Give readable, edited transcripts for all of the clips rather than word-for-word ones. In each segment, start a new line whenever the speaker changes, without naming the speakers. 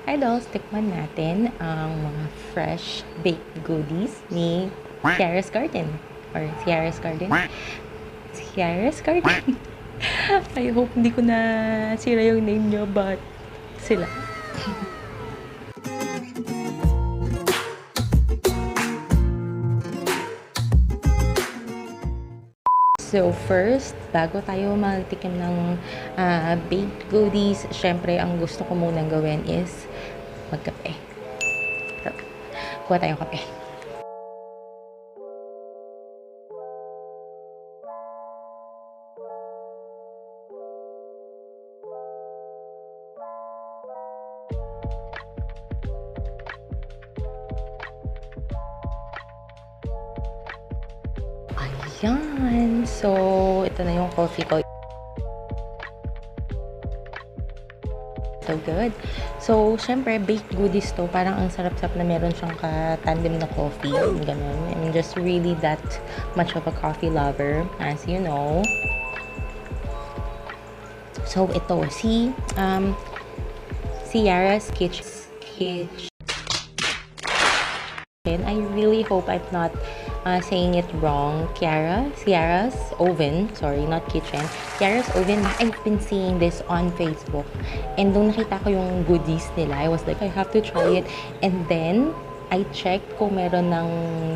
Hi dolls, tikman natin ang mga fresh baked goodies ni Ciara'S Garden. Or Ciara'S Garden. Ciara'S Garden. I hope hindi ko na sira yung name nyo, but sila. So first, bago tayo magtikim ng baked goodies, syempre ang gusto ko munang gawin is magkape. So, kuha tayong kape. Ayan. So, ito na yung coffee ko. So good. So, syempre, baked goodies to. Parang ang sarap-sarap na meron siyang ka-tandem na coffee. Ganun. I'm just really that much of a coffee lover, as you know. So, ito. Si Ciara'S Kitchen. I really hope I'm not saying it wrong. Ciara'S Oven, sorry, not kitchen. Ciara'S Oven, I've been seeing this on Facebook. And nung nakita ko yung goodies nila, I was like, I have to try it. And then, I checked kung meron ng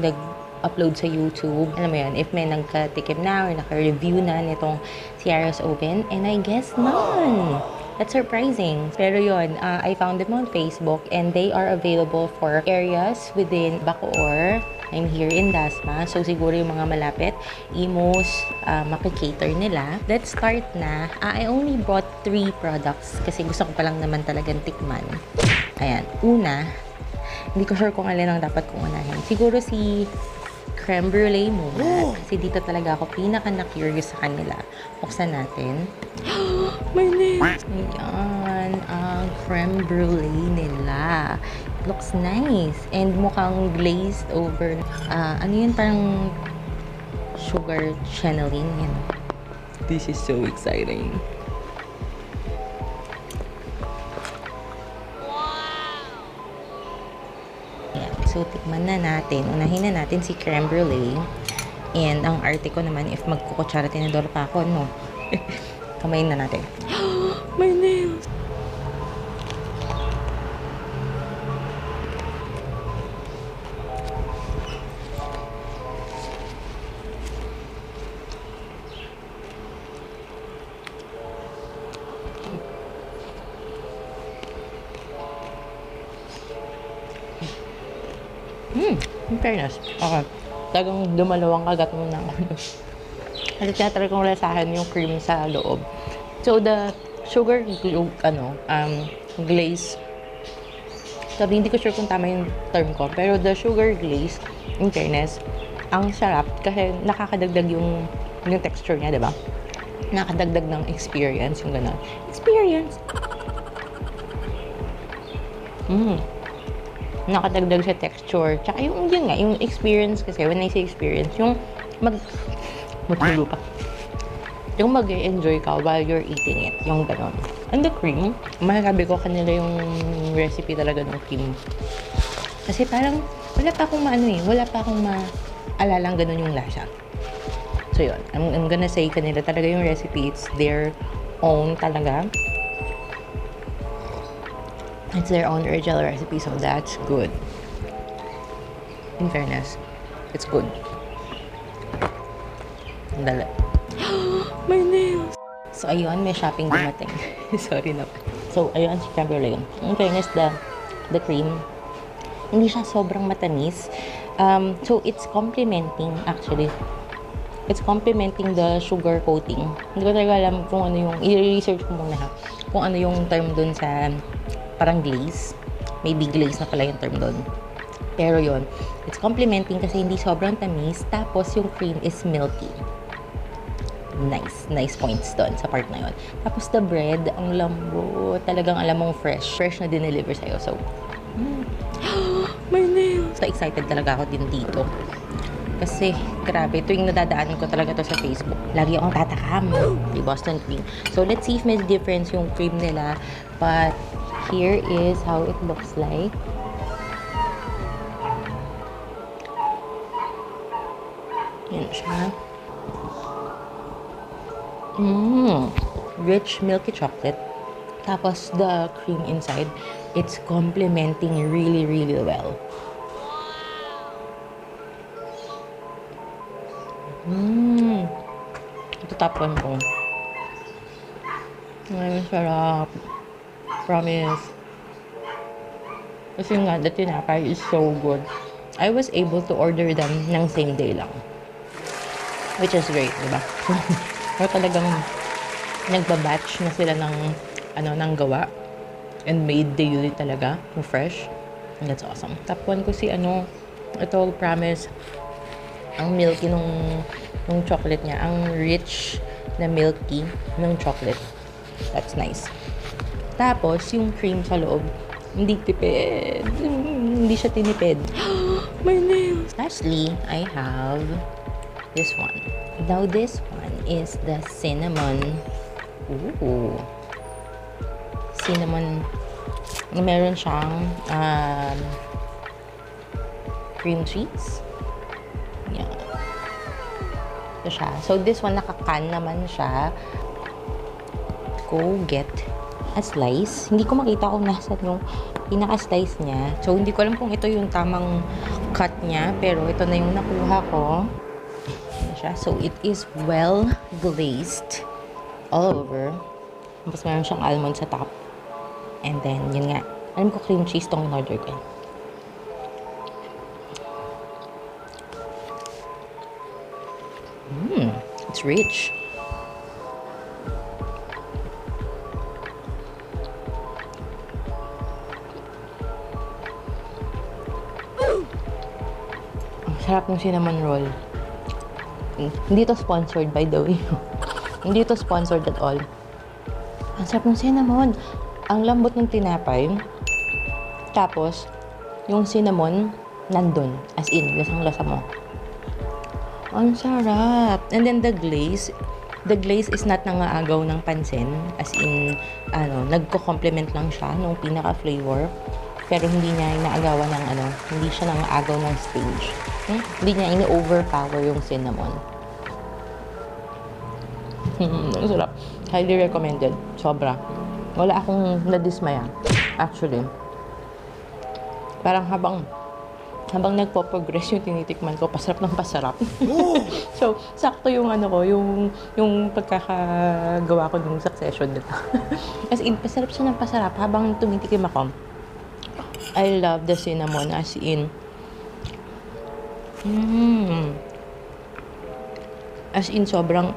nag-upload sa YouTube. Alam mo yun, if may nagkatikim na or naka-review na nitong Ciara'S Oven. And I guess none. That's surprising. Pero yun, I found them on Facebook and they are available for areas within Bacoor. I'm here in Dasma. So, siguro yung mga malapit, Imus, makikater nila. Let's start na. I only brought 3 products kasi gusto ko pa lang naman talagang tikman. Ayan. Una, hindi ko sure kung alin ang dapat kong unahin. Siguro si creme brulee muna. Kasi dito talaga ako pinaka-na-curious sa kanila. Buksan natin. My name! Ayan, ang creme brulee nila. It looks nice. And mukhang glazed over. Ano yun? Parang sugar channeling. Yan. This is so exciting. Ayan. So, tikman na natin. Unahin na natin si creme brulee. And ang arte ko naman, if magkukutsara tinador pa ako, no? Kamayin na natin. My nails! In fairness. Okay. Talagang dumalawang kagat mo na ako. Kasi tinatry kong lasahan yung cream sa loob. So, the sugar glaze. Sabi, hindi ko sure kung tama yung term ko. Pero the sugar glaze, in fairness, ang sarap kasi nakakadagdag yung texture niya, diba? Nakakadagdag ng experience, yung gano'n. Experience! Nakadagdag sa texture. Tsaka yun nga, yung experience kasi, when I say experience, yung matulog pa. Yung mag-enjoy ka while you're eating it. Yung gano'n. And the cream, masasabi ko kanila yung recipe talaga ng cream. Kasi parang, wala pa akong maalalang gano'n yung lasa. So yun, I'm gonna say kanila talaga yung recipe, it's their own talaga. It's their own original recipe, so that's good. In fairness, it's good. Dala. My nails! So, ayun, may shopping dumating. Sorry na. So, ayun, si creme brulee. In fairness, the cream, hindi siya sobrang matamis. So, it's complementing, actually. It's complementing the sugar coating. Hindi ko talaga alam kung ano yung, i-research ko muna ha, kung ano yung term dun sa parang glaze. Maybe glaze na pala yung term doon. Pero yon, it's complementing kasi hindi sobrang tamis. Tapos yung cream is milky. Nice points doon sa part na yon. Tapos the bread, ang lambot. Talagang alam mong fresh na dineliver sa'yo. So, my nails! So, excited talaga ako din dito. Kasi, grabe, tuwing nadadaanan ko talaga to sa Facebook, lagi akong tatakam. Di Boston cream. So, let's see if may difference yung cream nila. But, here is how it looks like. Yan siya. Rich milky chocolate. Tapos the cream inside, it's complementing really, really well. Ito top one ko. Ay, sarap. Promise. Kasi nga, the tinapay is so good. I was able to order them ng same day lang. Which is great, diba? Pero talagang nagbabatch na sila ng ng gawa. And made daily talaga. Fresh. And that's awesome. Top one ko si ito, promise. Ang milky nung chocolate niya. Ang rich na milky ng chocolate. That's nice. Tapos, yung cream sa loob, hindi tipid. Hindi siya tinipid. My nails! Lastly, I have this one. Now, this one is the cinnamon. Ooh. Cinnamon. Meron siyang cream cheese. Yeah. Ito siya. So, this one, nakakan naman siya. Go get a slice. Hindi ko makita kung nasa yung pinaka-slice niya. So, hindi ko alam kung ito yung tamang cut niya. Pero, ito na yung nakuha ko. Ayan siya. So, it is well glazed all over. Tapos, meron siyang almond sa top. And then, yun nga. Alam ko cream cheese tong in-order ko. It's rich. Sarap ng cinnamon roll. Hindi to sponsored, by the way. Hindi to sponsored at all. Ang sarap ng cinnamon. Ang lambot ng tinapay. Tapos, yung cinnamon, nandun. As in, lasang-lasa mo. Ang sarap. And then the glaze is not nangaagaw ng pansin. As in, nagko-complement lang siya nung pinaka-flavor. Pero hindi niya inaagawan ng hindi siya nangaagaw ng stage. Hindi niya ini-overpower yung cinnamon. Ang sarap. Highly recommended. Sobra. Wala akong nadismaya. Actually. Parang habang nagpo-progress yung tinitikman ko, pasarap ng pasarap. So, sakto yung yung pagkakagawa ko ng succession nito. As in, pasarap siya ng pasarap habang tumitikim ako. I love the cinnamon, as in. As in, sobrang,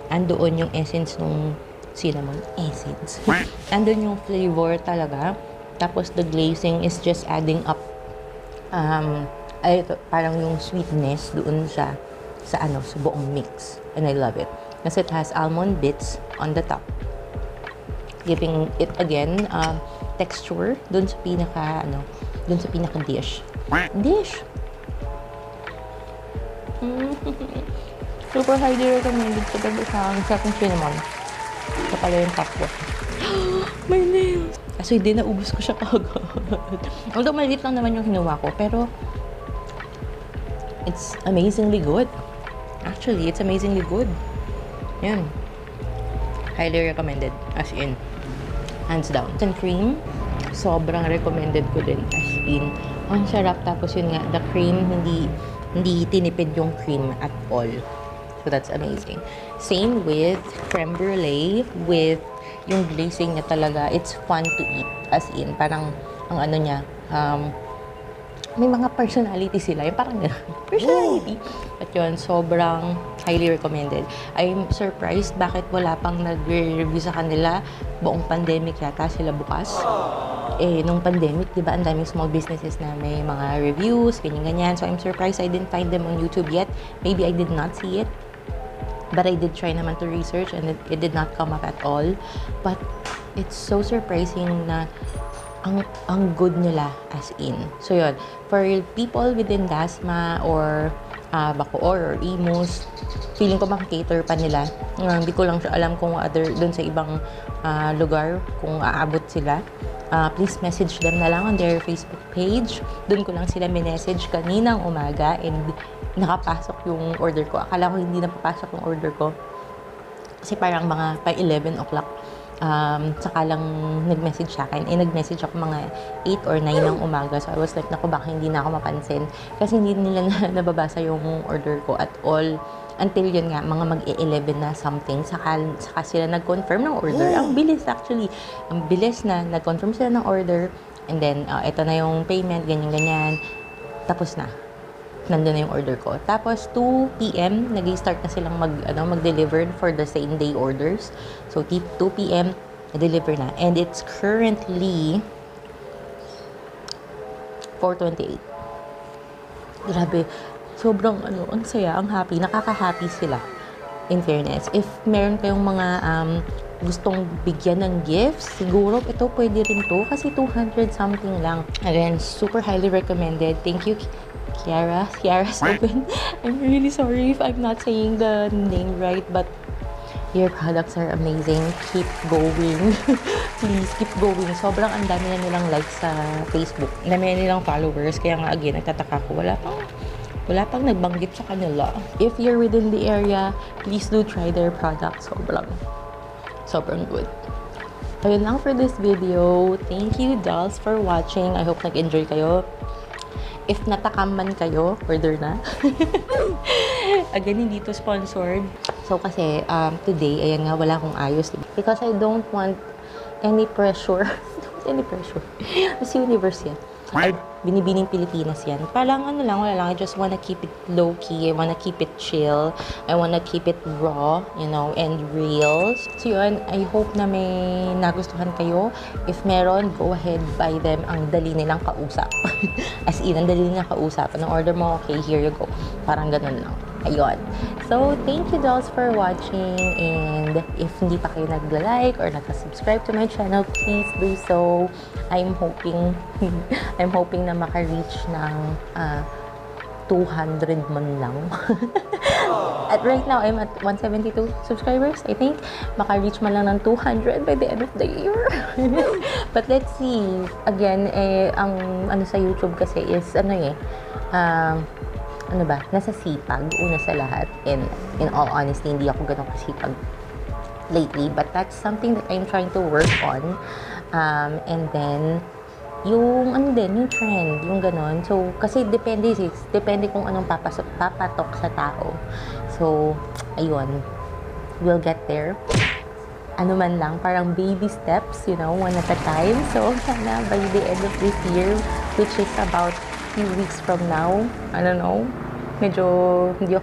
andoon yung essence ng cinnamon. Essence. Andun yung flavor talaga. Tapos, the glazing is just adding up parang yung sweetness doon sa buong mix. And I love it. Kasi it has almond bits on the top. Giving it, again, texture doon sa pinaka dish. Super highly recommended sa gabi sa second cinnamon. Ito pala yung top ko. My nails! Kaso hindi, naubos ko siya kagad. Although maliit lang naman yung hinuha ko, pero it's amazingly good. Actually, it's amazingly good. Yan. Highly recommended. As in, hands down. And cream, sobrang recommended ko din. As in, ang sarap. Tapos yun nga, the cream, hindi tinipid yung cream at all. So that's amazing. Same with creme brulee with yung glazing niya talaga. It's fun to eat. As in, parang ang niya, may mga personality sila. Yung parang personality. At yun, sobrang highly recommended. I'm surprised bakit wala pang nagre-review sa kanila. Buong pandemic yata sila bukas. Nung pandemic, di ba, ang daming small businesses na may mga reviews, ganyan-ganyan. So, I'm surprised I didn't find them on YouTube yet. Maybe I did not see it. But I did try naman to research and it did not come up at all. But it's so surprising na ang good nila, as in. So, yun. For people within DASMA or bacoor or imus. Feeling ko makikater pa nila. Hindi ko lang alam kung dun sa ibang lugar kung aabot sila. Please message them na lang on their Facebook page. Doon ko lang sila minessage kaninang umaga and nakapasok yung order ko. Akala ko hindi napapasok yung order ko. Kasi parang mga pa 11 o'clock. Saka lang nag-message sa akin. Nag-message ako mga 8 or 9 ng umaga. So I was like, naku, baka hindi na ako mapansin. Kasi hindi nila nababasa yung order ko at all. Until yun nga, mga mag-11 na something, saka sila nag-confirm ng order. Ang bilis actually. Ang bilis na nag-confirm sila ng order. And then, ito na yung payment, ganyan-ganyan. Tapos na. Nandun na yung order ko. Tapos, 2 p.m., nag-start na silang mag-deliver for the same day orders. So, 2 p.m., na-deliver na. And it's currently 4:28. Grabe. Sobrang ang saya, ang happy, nakaka-happy sila. In fairness, if meron kayong mga gustong bigyan ng gifts, siguro ito pwede rin to kasi 200 something lang. Again, super highly recommended. Thank you, Ciara'S Open. I'm really sorry if I'm not saying the name right, but your products are amazing. Keep going. Please, keep going. Sobrang ang dami na nilang likes sa Facebook. Ang dami na nilang followers. Kaya nga, again, nagtataka ko. Wala pang nagbanggit sa kanila. If you're within the area, please do try their products. Sobrang good. Ayun lang for this video. Thank you, dolls, for watching. I hope nag-enjoy kayo. If natakam man kayo, order na. Again, hindi to sponsored. So, kasi today, ayan nga, wala akong ayos. Because I don't want any pressure. Any pressure. Miss Universe yan. Binibining Pilipinas yan. Parang wala lang. I just wanna keep it low-key. I wanna keep it chill. I wanna keep it raw, and real. So yun, I hope na may nagustuhan kayo. If meron, go ahead, buy them. Ang dali nilang kausap. As in, ang dali nilang kausap. Anong order mo? Okay, here you go. Parang ganun lang. Ayun. So, thank you, dolls, for watching. And if hindi pa kayo nag-like or nag-subscribe to my channel, please do so. I'm hoping na maka-reach ng 200 man lang. At right now, I'm at 172 subscribers, I think. Maka-reach man lang ng 200 by the end of the year. But let's see. Again, ang sa YouTube kasi is, nasa sipag, una sa lahat. And in all honesty, hindi ako ganun kasipag lately. But that's something that I'm trying to work on. And then, yung trend, yung ganon. So, kasi depende kung anong papatok sa tao. So, ayun, we'll get there. Ano man lang, parang baby steps, one at a time. So, sana by the end of this year, which is about few weeks from now, I don't know, medyo hindi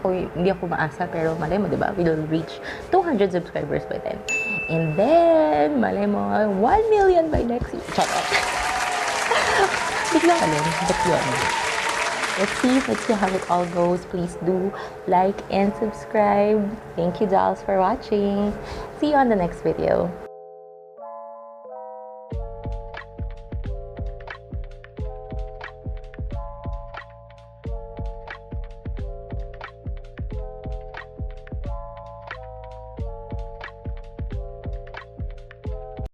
ako maasa, pero malay mo, diba? We'll reach 200 subscribers by then. And then, malay mo, 1 million by next year. Charot. Bigla ka lang, but yun. Let's see how it all goes. Please do like and subscribe. Thank you, dolls, for watching. See you on the next video.